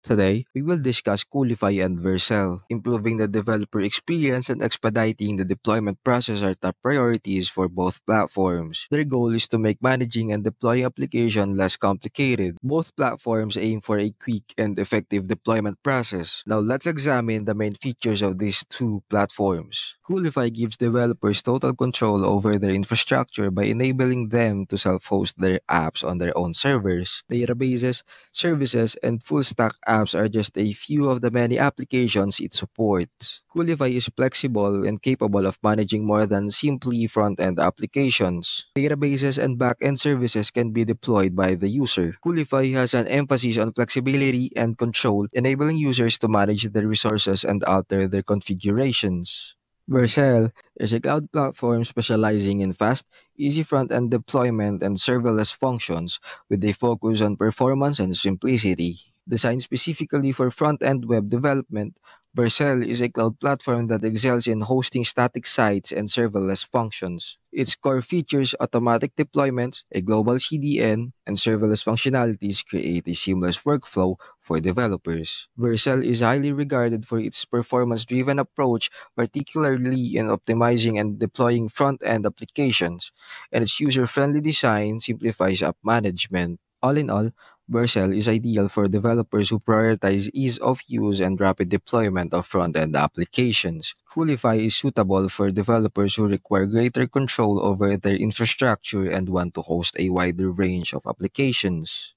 Today, we will discuss Coolify and Vercel. Improving the developer experience and expediting the deployment process are top priorities for both platforms. Their goal is to make managing and deploying applications less complicated. Both platforms aim for a quick and effective deployment process. Now, let's examine the main features of these two platforms. Coolify gives developers total control over their infrastructure by enabling them to self-host their apps on their own servers, databases, services, and full stack apps are just a few of the many applications it supports. Coolify is flexible and capable of managing more than simply front end applications. Databases and back end services can be deployed by the user. Coolify has an emphasis on flexibility and control, enabling users to manage their resources and alter their configurations. Vercel is a cloud platform specializing in fast, easy front-end deployment and serverless functions with a focus on performance and simplicity. Designed specifically for front-end web development, Vercel is a cloud platform that excels in hosting static sites and serverless functions. Its core features automatic deployments, a global CDN, and serverless functionalities create a seamless workflow for developers. Vercel is highly regarded for its performance-driven approach, particularly in optimizing and deploying front-end applications, and its user-friendly design simplifies app management. All in all, Vercel is ideal for developers who prioritize ease of use and rapid deployment of front-end applications. Coolify is suitable for developers who require greater control over their infrastructure and want to host a wider range of applications.